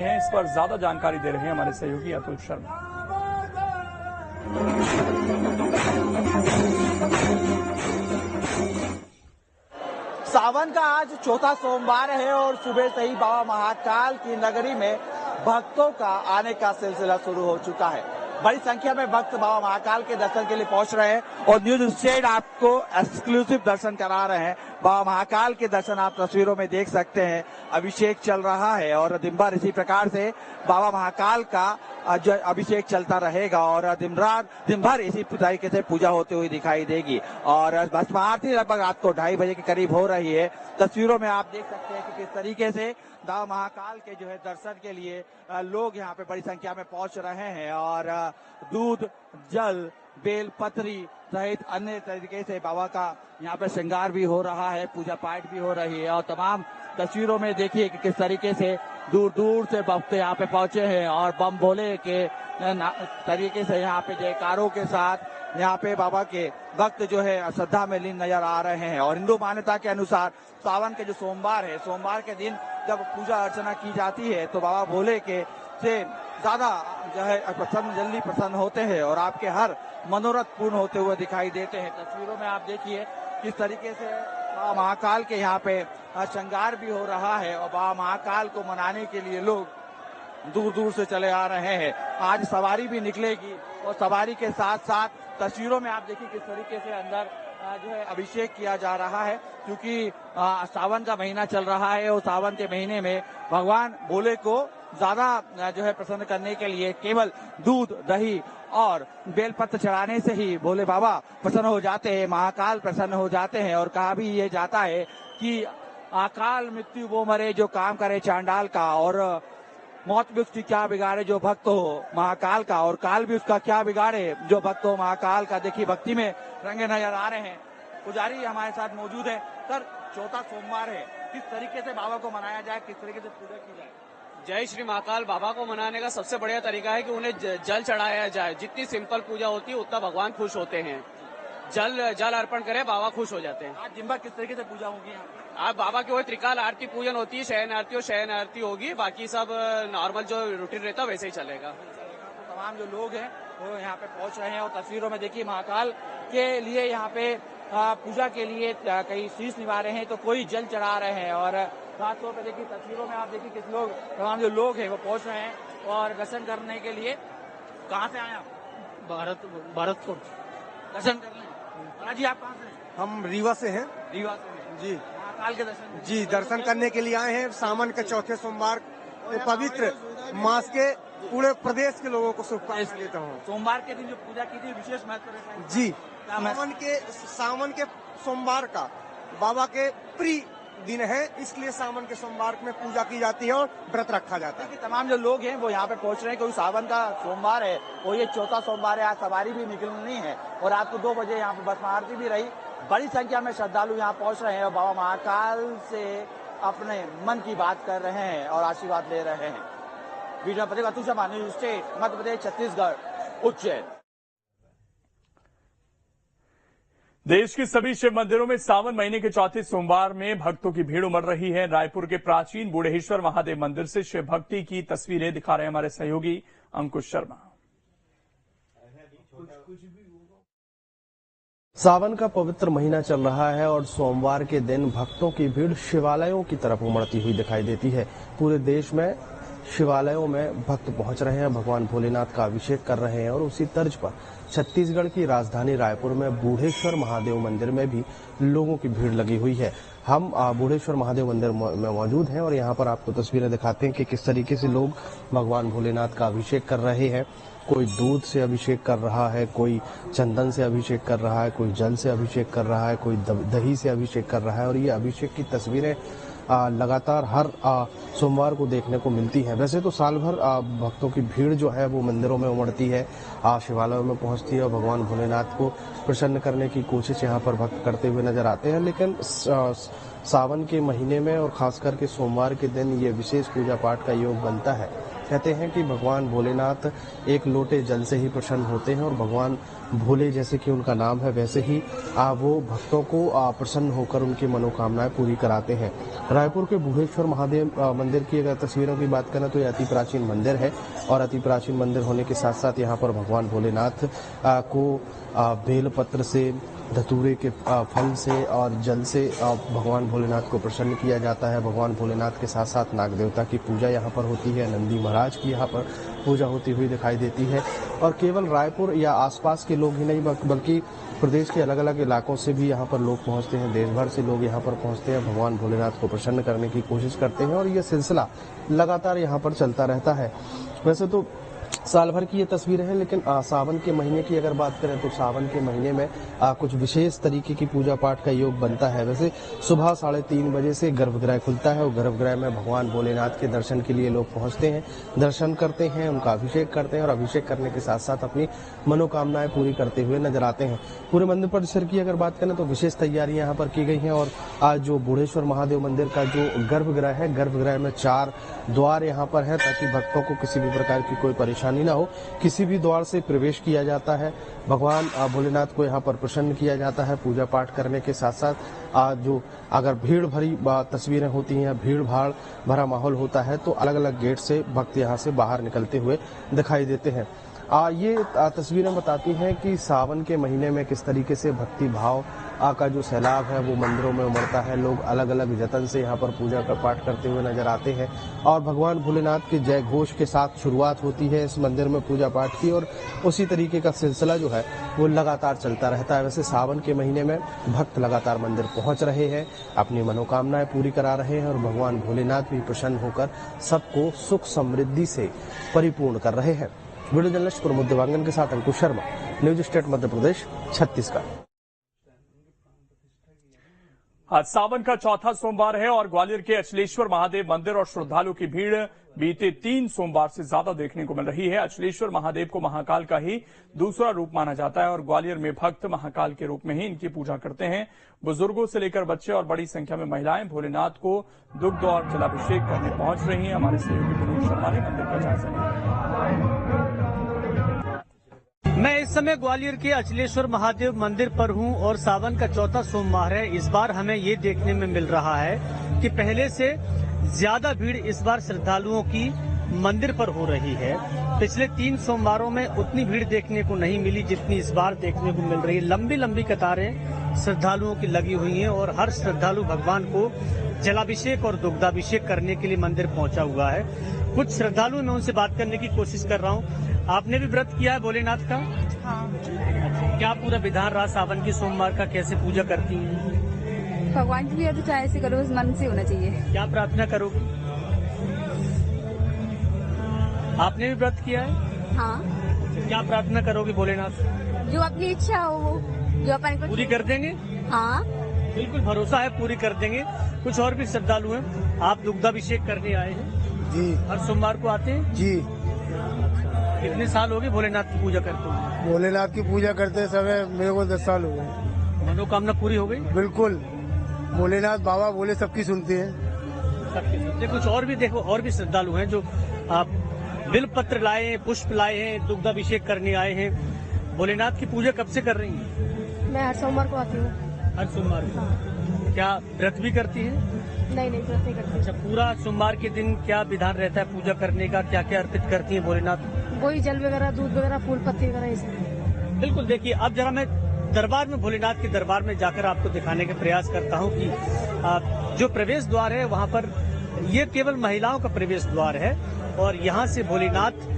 हैं, इस पर ज्यादा जानकारी दे रहे हैं हमारे सहयोगी अतुल शर्मा। सावन का आज चौथा सोमवार है और सुबह से ही बाबा महाकाल की नगरी में भक्तों का आने का सिलसिला शुरू हो चुका है। बड़ी संख्या में भक्त बाबा महाकाल के दर्शन के लिए पहुंच रहे हैं और न्यूज स्टेट आपको एक्सक्लूसिव दर्शन करा रहे हैं। बाबा महाकाल के दर्शन आप तस्वीरों में देख सकते हैं। अभिषेक चल रहा है और दिन भर इसी प्रकार से बाबा महाकाल का जो अभिषेक चलता रहेगा और दिन भर इसी तरीके से पूजा होती हुई दिखाई देगी। और भस्म आरती लगभग रात को 2:30 बजे के करीब हो रही है। तस्वीरों में आप देख सकते हैं कि किस तरीके से बाबा महाकाल के जो है दर्शन के लिए लोग यहाँ पे बड़ी संख्या में पहुंच रहे हैं और दूध, जल, बेल पत्री सहित अन्य तरीके से बाबा का यहाँ पे श्रृंगार भी हो रहा है, पूजा पाठ भी हो रही है। और तमाम तस्वीरों में देखिए कि किस तरीके से दूर दूर से भक्त यहाँ पे पहुंचे हैं और बम भोले के तरीके से यहाँ पे जयकारों के साथ यहाँ पे बाबा के भक्त जो है श्रद्धा में लीन नजर आ रहे हैं। और हिंदू मान्यता के अनुसार सावन के जो सोमवार है, सोमवार के दिन जब पूजा अर्चना की जाती है तो बाबा भोले के से ज्यादा जो है जल्दी प्रसन्न होते हैं और आपके हर मनोरथ पूर्ण होते हुए दिखाई देते हैं। तस्वीरों में आप देखिए किस तरीके से बाबा महाकाल के यहाँ पे श्रृंगार भी हो रहा है और बाबा महाकाल को मनाने के लिए लोग दूर दूर से चले आ रहे हैं। आज सवारी भी निकलेगी और सवारी के साथ साथ तस्वीरों में आप देखिए किस तरीके से अंदर जो है अभिषेक किया जा रहा है, क्योंकि सावन का महीना चल रहा है और सावन के महीने में भगवान भोले को ज्यादा जो है प्रसन्न करने के लिए केवल दूध, दही और बेलपत्र चढ़ाने से ही भोले बाबा प्रसन्न हो जाते हैं, महाकाल प्रसन्न हो जाते हैं। और कहा भी ये जाता है कि अकाल मृत्यु वो मरे जो काम करे चांडाल का, और मौत भी उसकी क्या बिगाड़े जो भक्त हो महाकाल का, और काल भी उसका क्या बिगाड़े जो भक्त हो महाकाल का। देखिए भक्ति में रंगे नजर आ रहे हैं। पुजारी हमारे साथ मौजूद है। सर, चौथा सोमवार है, किस तरीके से बाबा को मनाया जाए, किस तरीके से पूजा की जाए? जय श्री महाकाल। बाबा को मनाने का सबसे बढ़िया तरीका है कि उन्हें जल चढ़ाया जाए। जितनी सिंपल पूजा होती है उतना भगवान खुश होते हैं। जल अर्पण करें, बाबा खुश हो जाते हैं। आज दिन भर किस तरीके से पूजा होगी यहाँ? आज बाबा की वही त्रिकाल आरती पूजन होती है, शयन आरती और शयन आरती होगी। बाकी सब नॉर्मल जो रूटीन रहता है वैसे ही चलेगा। तो तमाम जो लोग हैं वो यहाँ पे पहुंच रहे हैं और तस्वीरों में देखिए महाकाल के लिए यहाँ पे पूजा के लिए कई शीश निभा रहे हैं तो कोई जल चढ़ा रहे हैं। और खास तौर पर देखिए तस्वीरों में आप देखिए किस लोग तमाम जो लोग हैं वो पहुंच रहे हैं और दर्शन करने के लिए। कहाँ से आए आप? भारतपुर दर्शन करने। जी आप कहाँ से? हम रीवा से हैं। रीवा से जी। महाकाल के दर्शन? जी, दर्शन करने के लिए आए हैं। सावन के चौथे सोमवार पवित्र मास के पूरे प्रदेश के लोगों को शुभकामनाएं देता हूँ। सोमवार के दिन जो पूजा की थी विशेष महत्व रहता है? जी, सावन के सोमवार का बाबा के प्रिय दिन है, इसलिए सावन के सोमवार में पूजा की जाती है और व्रत रखा जाता है। तमाम जो लोग हैं वो यहाँ पे पहुंच रहे हैं क्योंकि सावन का सोमवार है और ये चौथा सोमवार है। आज सवारी भी निकलनी है और रात को 2 बजे यहाँ पे भस्म आरती भी रही। बड़ी संख्या में श्रद्धालु यहाँ पहुंच रहे हैं और बाबा महाकाल से अपने मन की बात कर रहे हैं और आशीर्वाद ले रहे हैं। वीडियो प्रतिनिधि अतुल शर्मा, न्यूज स्टेट, मध्य प्रदेश, छत्तीसगढ़, उज्जैन। देश के सभी शिव मंदिरों में सावन महीने के चौथे सोमवार में भक्तों की भीड़ उमड़ रही है। रायपुर के प्राचीन बूढ़ेश्वर महादेव मंदिर से शिव भक्ति की तस्वीरें दिखा रहे हैं हमारे सहयोगी अंकुश शर्मा। सावन का पवित्र महीना चल रहा है और सोमवार के दिन भक्तों की भीड़ शिवालयों की तरफ उमड़ती हुई दिखाई देती है। पूरे देश में शिवालयों में भक्त पहुंच रहे हैं, भगवान भोलेनाथ का अभिषेक कर रहे हैं और उसी तर्ज पर छत्तीसगढ़ की राजधानी रायपुर में बूढ़ेश्वर महादेव मंदिर में भी लोगों की भीड़ लगी हुई है। हम बूढ़ेश्वर महादेव मंदिर में मौजूद हैं और यहाँ पर आपको तस्वीरें दिखाते हैं कि किस तरीके से लोग भगवान भोलेनाथ का अभिषेक कर रहे हैं। कोई दूध से अभिषेक कर रहा है, कोई चंदन से अभिषेक कर रहा है, कोई जल से अभिषेक कर रहा है, कोई दही से अभिषेक कर रहा है। और ये अभिषेक की तस्वीरें लगातार हर सोमवार को देखने को मिलती है। वैसे तो साल भर भक्तों की भीड़ जो है वो मंदिरों में उमड़ती है, शिवालयों में पहुंचती है और भगवान भोलेनाथ को प्रसन्न करने की कोशिश यहाँ पर भक्त करते हुए नजर आते हैं। लेकिन सावन के महीने में और खास करके सोमवार के दिन ये विशेष पूजा पाठ का योग बनता है कहते हैं कि भगवान भोलेनाथ एक लोटे जल से ही प्रसन्न होते हैं और भगवान भोले जैसे कि उनका नाम है वैसे ही वो भक्तों को प्रसन्न होकर उनकी मनोकामनाएं पूरी कराते हैं। रायपुर के बूढ़ेश्वर महादेव मंदिर की अगर तस्वीरों की बात करें तो ये अति प्राचीन मंदिर है और अति प्राचीन मंदिर होने के साथ साथ यहाँ पर भगवान भोलेनाथ को बेलपत्र से, धतूरे के फल से और जल से भगवान भोलेनाथ को प्रसन्न किया जाता है। भगवान भोलेनाथ के साथ साथ नाग देवता की पूजा यहाँ पर होती है, नंदी महाराज की यहाँ पर पूजा होती हुई दिखाई देती है। और केवल रायपुर या आसपास के लोग ही नहीं बल्कि प्रदेश के अलग अलग इलाकों से भी यहाँ पर लोग पहुँचते हैं, देश भर से लोग यहाँ पर पहुँचते हैं, भगवान भोलेनाथ को प्रसन्न करने की कोशिश करते हैं और ये सिलसिला लगातार यहाँ पर चलता रहता है। वैसे तो साल भर की ये तस्वीरें हैं, लेकिन सावन के महीने की अगर बात करें तो सावन के महीने में कुछ विशेष तरीके की पूजा पाठ का योग बनता है। वैसे सुबह 3:30 बजे से गर्भगृह खुलता है और गर्भगृह में भगवान भोलेनाथ के दर्शन के लिए लोग पहुंचते हैं, दर्शन करते हैं, उनका अभिषेक करते हैं और अभिषेक करने के साथ साथ अपनी मनोकामनाएं पूरी करते हुए नजर आते हैं। पूरे मंदिर परिसर की अगर बात करें तो विशेष तैयारियां यहाँ पर की गई हैं और आज जो बूढ़ेश्वर महादेव मंदिर का जो गर्भगृह है, गर्भगृह में 4 द्वार यहाँ पर है ताकि भक्तों को किसी भी प्रकार की कोई परेशानी ना हो। किसी भी द्वार से प्रवेश किया जाता है, भगवान भोलेनाथ को यहाँ पर प्रसन्न किया जाता है। पूजा पाठ करने के साथ साथ जो अगर भीड़ भरी तस्वीरें होती हैं, भीड़ भाड़ भरा माहौल होता है तो अलग अलग गेट से भक्त यहाँ से बाहर निकलते हुए दिखाई देते हैं। ये तस्वीरें बताती हैं कि सावन के महीने में किस तरीके से भक्ति भाव का जो सैलाब है वो मंदिरों में उमड़ता है। लोग अलग अलग जतन से यहाँ पर पूजा का पाठ करते हुए नजर आते हैं और भगवान भोलेनाथ के जय घोष के साथ शुरुआत होती है इस मंदिर में पूजा पाठ की और उसी तरीके का सिलसिला जो है वो लगातार चलता रहता है। वैसे सावन के महीने में भक्त लगातार मंदिर पहुंच रहे हैं, अपनी मनोकामनाएं पूरी करा रहे हैं और भगवान भोलेनाथ भी प्रसन्न होकर सबको सुख समृद्धि से परिपूर्ण कर रहे हैं। वीडियो जर्नलिस्ट प्रमोद देवांगन के साथ अंकुश शर्मा, न्यूज स्टेट मध्य प्रदेश, छत्तीसगढ़। आज सावन का चौथा सोमवार है और ग्वालियर के अचलेश्वर महादेव मंदिर और श्रद्धालुओं की भीड़ बीते 3 सोमवार से ज्यादा देखने को मिल रही है। अचलेश्वर महादेव को महाकाल का ही दूसरा रूप माना जाता है और ग्वालियर में भक्त महाकाल के रूप में ही इनकी पूजा करते हैं। बुजुर्गों से लेकर बच्चे और बड़ी संख्या में महिलाएं भोलेनाथ को दुग्ध और जलाभिषेक करने पहुंच रही हैं। हमारे सहयोगी विनोद शर्मा ने मंदिर का जायजा लिया। मैं इस समय ग्वालियर के अचलेश्वर महादेव मंदिर पर हूं और सावन का चौथा सोमवार है। इस बार हमें ये देखने में मिल रहा है कि पहले से ज्यादा भीड़ इस बार श्रद्धालुओं की मंदिर पर हो रही है। पिछले 3 सोमवारों में उतनी भीड़ देखने को नहीं मिली जितनी इस बार देखने को मिल रही है। लंबी लंबी कतारें श्रद्धालुओं की लगी हुई हैं और हर श्रद्धालु भगवान को जलाभिषेक और दुग्धाभिषेक करने के लिए मंदिर पहुंचा हुआ है। कुछ श्रद्धालु मैं उनसे बात करने की कोशिश कर रहा हूं। आपने भी व्रत किया है भोलेनाथ का? हाँ। क्या पूरा विधान रहा सावन की सोमवार का, कैसे पूजा करती हैं? भगवान की पूजा तो चाहे से करो, उस मन से होना चाहिए। क्या प्रार्थना करोगी? आपने भी व्रत किया है? हाँ। क्या प्रार्थना करोगी भोलेनाथ? जो अपनी इच्छा हो वो, जो अपन को पूरी कर देंगे? हाँ बिल्कुल भरोसा है, पूरी कर देंगे। कुछ और भी श्रद्धालु हैं। आप दुग्धाभिषेक करने आए हैं? जी। हर सोमवार को आते हैं? जी। कितने साल हो गए भोलेनाथ की पूजा करते हुए? भोलेनाथ की पूजा करते समय मेरे को 10 साल हो गए। मनोकामना पूरी हो गई? बिल्कुल। भोलेनाथ बाबा बोले सबकी सुनते हैं। सबकी सुनते। कुछ और भी देखो, और भी श्रद्धालु हैं जो आप बिल पत्र लाए हैं, पुष्प लाए हैं, दुग्धाभिषेक करने आए हैं। भोलेनाथ की पूजा कब से कर रही हैं? मैं हर सोमवार को आती हूँ। हर सोमवार को? क्या व्रत भी करती है? नहीं व्रत नहीं करती। अच्छा, पूरा सोमवार के दिन क्या विधान रहता है पूजा करने का? क्या क्या अर्पित करती है भोलेनाथ? वही जल वगैरह, दूध वगैरह, फूल पत्ती वगैरह। बिल्कुल। देखिए, अब जरा मैं दरबार में, भोलेनाथ के दरबार में जाकर आपको दिखाने का प्रयास करता हूँ कि जो प्रवेश द्वार है वहाँ पर ये केवल महिलाओं का प्रवेश द्वार है और यहाँ से भोलेनाथ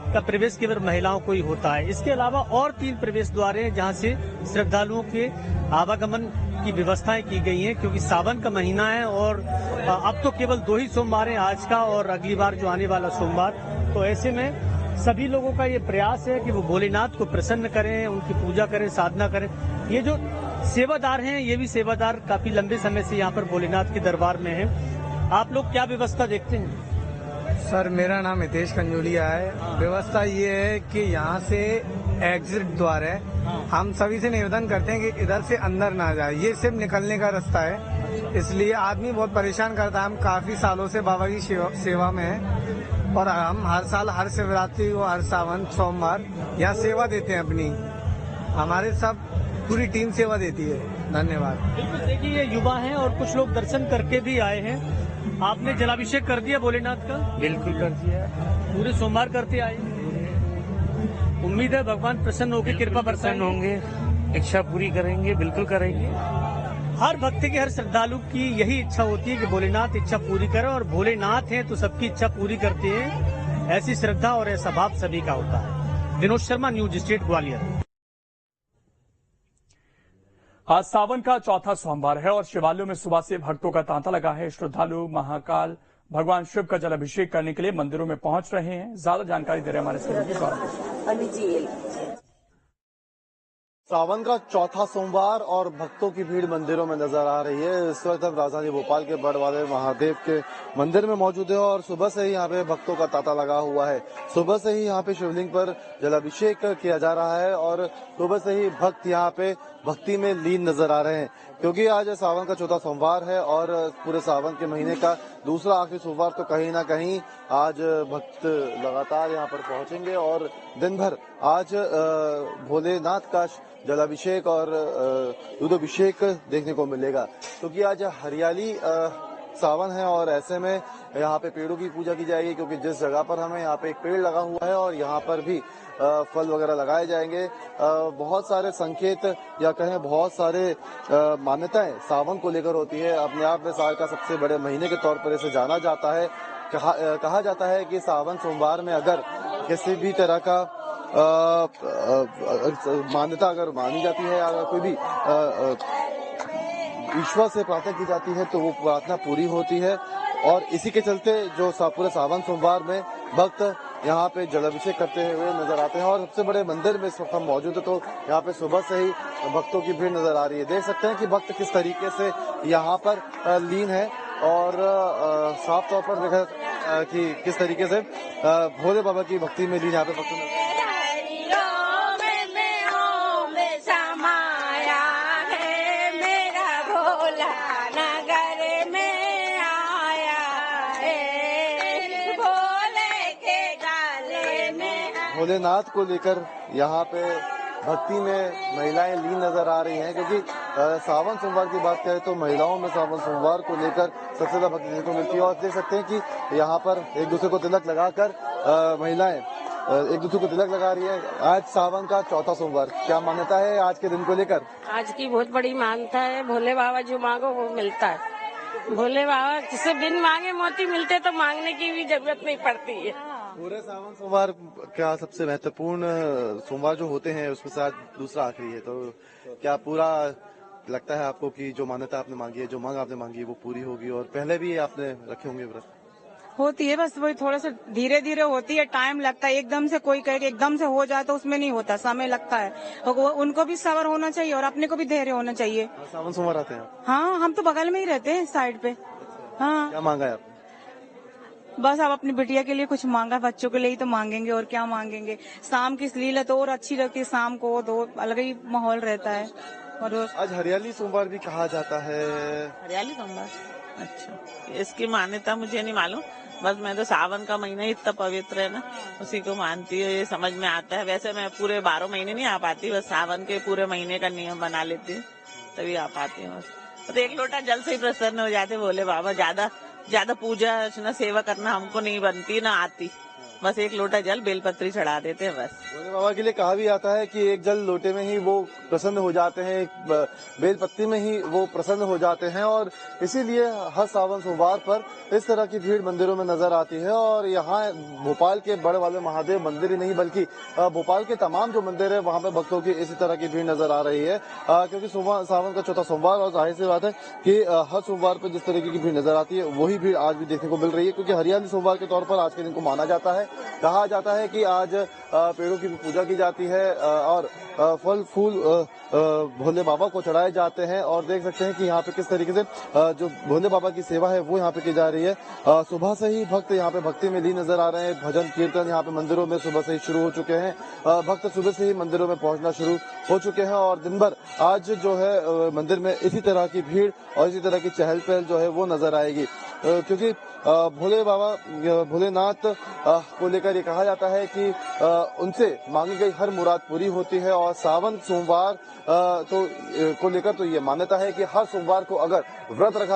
का प्रवेश केवल महिलाओं को ही होता है। इसके अलावा और 3 प्रवेश द्वार हैं जहाँ से श्रद्धालुओं के आवागमन की व्यवस्थाएं की गई हैं, क्योंकि सावन का महीना है और अब तो केवल 2 ही सोमवार हैं, आज का और अगली बार जो आने वाला सोमवार। तो ऐसे में सभी लोगों का ये प्रयास है कि वो भोलेनाथ को प्रसन्न करें, उनकी पूजा करें, साधना करें। ये जो सेवादार हैं, ये भी सेवादार काफी लंबे समय से यहाँ पर भोलेनाथ के दरबार में हैं। आप लोग क्या व्यवस्था देखते हैं? सर, मेरा नाम हितेश कंजोलिया है। व्यवस्था ये है कि यहाँ से एग्जिट द्वार है। हम सभी से निवेदन करते हैं कि इधर से अंदर ना जाए, ये सिर्फ निकलने का रास्ता है। इसलिए आदमी बहुत परेशान करता है। हम काफी सालों से बाबा की सेवा में हैं और हम हर साल हर शिवरात्रि को हर सावन सोमवार यहाँ सेवा देते हैं अपनी। हमारे सब पूरी टीम सेवा देती है। धन्यवाद। बिल्कुल, देखिए ये युवा हैं और कुछ लोग दर्शन करके भी आए हैं। आपने जलाभिषेक कर दिया भोलेनाथ का? बिल्कुल कर दिया। पूरे सोमवार करते आए। उम्मीद है भगवान प्रसन्न होकर कृपा बरसाएंगे होंगे, इच्छा पूरी करेंगे, बिल्कुल करेंगे। हर भक्त की, हर श्रद्धालु की यही इच्छा होती है कि भोलेनाथ इच्छा पूरी करे, और भोलेनाथ हैं तो सबकी इच्छा पूरी करते हैं। ऐसी श्रद्धा और ऐसा भाव सभी का होता है। Vinod Sharma, news state, Gwalior. आज सावन का चौथा सोमवार है और शिवालयों में सुबह से भक्तों का तांता लगा है। श्रद्धालु महाकाल भगवान शिव का जल अभिषेक करने के लिए मंदिरों में पहुंच रहे हैं। ज्यादा जानकारी दे रहे हमारे सहयोगी। सावन का चौथा सोमवार और भक्तों की भीड़ मंदिरों में नजर आ रही है। इस वक्त हम राजधानी भोपाल के बड़वाले महादेव के मंदिर में मौजूद है और सुबह से ही यहाँ पे भक्तों का तांता लगा हुआ है। सुबह से ही यहाँ पे शिवलिंग पर जलाभिषेक किया जा रहा है और सुबह से ही भक्त यहाँ पे भक्ति में लीन नजर आ रहे हैं, क्योंकि आज सावन का चौथा सोमवार है और पूरे सावन के महीने का दूसरा आखिरी सोमवार, तो कहीं ना कहीं आज भक्त लगातार यहाँ पर पहुंचेंगे और दिन भर आज भोलेनाथ का जलाभिषेक और दूधाभिषेक देखने को मिलेगा, क्योंकि आज हरियाली सावन है और ऐसे में यहाँ पे पेड़ों की पूजा की जाएगी, क्योंकि जिस जगह पर हमें यहाँ पे एक पेड़ लगा हुआ है और यहाँ पर भी फल वगैरह लगाए जाएंगे। बहुत सारे संकेत या कहें बहुत सारे मान्यताएं सावन को लेकर होती है। अपने आप में साल का सबसे बड़े महीने के तौर पर इसे जाना जाता है। कहा जाता है कि सावन सोमवार में अगर किसी भी तरह का मान्यता अगर मानी जाती है, अगर कोई भी ईश्वर से प्रार्थना की जाती है तो वो प्रार्थना पूरी होती है। और इसी के चलते जो पूरे सावन सोमवार में भक्त यहाँ पे जलाभिषेक करते हुए नजर आते हैं और सबसे बड़े मंदिर में इस वक्त हम मौजूद है, तो यहाँ पे सुबह से ही भक्तों की भीड़ नजर आ रही है। देख सकते हैं कि भक्त किस तरीके से यहाँ पर लीन है और साफ तौर पर देखा कि किस तरीके से भोले बाबा की भक्ति में लीन यहाँ पे भक्त भोलेनाथ को लेकर यहाँ पे भक्ति में महिलाएं लीन नजर आ रही हैं, क्योंकि सावन सोमवार की बात करें तो महिलाओं में सावन सोमवार को लेकर सबसे ज्यादा भक्ति देखने को मिलती है। और देख सकते हैं कि यहाँ पर एक दूसरे को तिलक लगाकर महिलाएं एक दूसरे को तिलक लगा रही है। आज सावन का चौथा सोमवार, क्या मान्यता है आज के दिन को लेकर? आज की बहुत बड़ी मान्यता है। भोले बाबा जो मांगो वो मिलता है। भोले बाबा जिसे बिन मांगे मोती मिलते, तो मांगने की भी जरूरत नहीं पड़ती है। पूरे सावन सोमवार क्या सबसे महत्वपूर्ण सोमवार जो होते हैं उसमें से आज दूसरा आखिरी है, तो क्या पूरा लगता है आपको कि जो मान्यता आपने मांगी है, जो मांग आपने मांगी है वो पूरी होगी? और पहले भी आपने रखे होंगे व्रत? होती है, बस वही थोड़ा सा धीरे धीरे होती है, टाइम लगता है। एकदम से कोई कहे कि एकदम से हो जाए तो उसमें नहीं होता, समय लगता है। उनको भी सब्र होना चाहिए और अपने को भी धैर्य होना चाहिए। सावन सोमवार आते हैं? हाँ, हम तो बगल में ही रहते हैं, साइड पे। हाँ। क्या मांगा है आपने? बस अब अपनी बिटिया के लिए कुछ मांगा, बच्चों के लिए ही तो मांगेंगे और क्या मांगेंगे। शाम की लीला तो और अच्छी लगती है, शाम को तो अलग ही माहौल रहता है। और आज हरियाली सोमवार भी कहा जाता है। हरियाली सोमवार, अच्छा, इसकी मान्यता मुझे नहीं मालूम। बस मैं तो सावन का महीना ही इतना पवित्र है ना, उसी को मानती हूँ, ये समझ में आता है। वैसे मैं पूरे 12 महीने नहीं आ पाती, बस सावन के पूरे महीने का नियम बना लेती हूँ, तभी आ पाती हूँ। तो एक लोटा जल से ही प्रसन्न हो जाते भोले बाबा। ज्यादा पूजा अर्चना सेवा करना हमको नहीं बनती ना आती, बस एक लोटा जल बेलपत्री चढ़ा देते हैं बस। भोले बाबा के लिए कहा भी जाता है कि एक जल लोटे में ही वो प्रसन्न हो जाते हैं, एक बेलपत्ती में ही वो प्रसन्न हो जाते हैं। और इसीलिए हर सावन सोमवार पर इस तरह की भीड़ मंदिरों में नजर आती है। और यहाँ भोपाल के बड़े वाले महादेव मंदिर ही नहीं बल्कि भोपाल के तमाम जो मंदिर है वहाँ पे भक्तों की इसी तरह की भीड़ नजर आ रही है, क्योंकि सावन का चौथा सोमवार और जाहिर सी बात है कि हर सोमवार पर जिस तरीके की भीड़ नजर आती है वही भीड़ आज भी देखने को मिल रही है, क्योंकि हरियाली सोमवार के तौर पर आज के दिन को माना जाता है। कहा जाता है कि आज पेड़ों की भी पूजा की जाती है और फल फूल भोले बाबा को चढ़ाए जाते हैं। और देख सकते हैं कि यहाँ पे किस तरीके से जो भोले बाबा की सेवा है वो यहाँ पे की जा रही है। सुबह से ही भक्त यहाँ पे भक्ति में लीन नजर आ रहे हैं। भजन कीर्तन यहाँ पे मंदिरों में सुबह से ही शुरू हो चुके हैं। भक्त सुबह से ही मंदिरों में पहुंचना शुरू हो चुके हैं और दिन भर आज जो है मंदिर में इसी तरह की भीड़ और इसी तरह की चहल पहल जो है वो नजर आएगी, क्योंकि भोले बाबा भोलेनाथ को लेकर ये कहा जाता है कि उनसे मांगी गई हर मुराद पूरी होती है। और सावन सोमवार को लेकर तो ये मान्यता है कि हर सोमवार को अगर व्रत रखा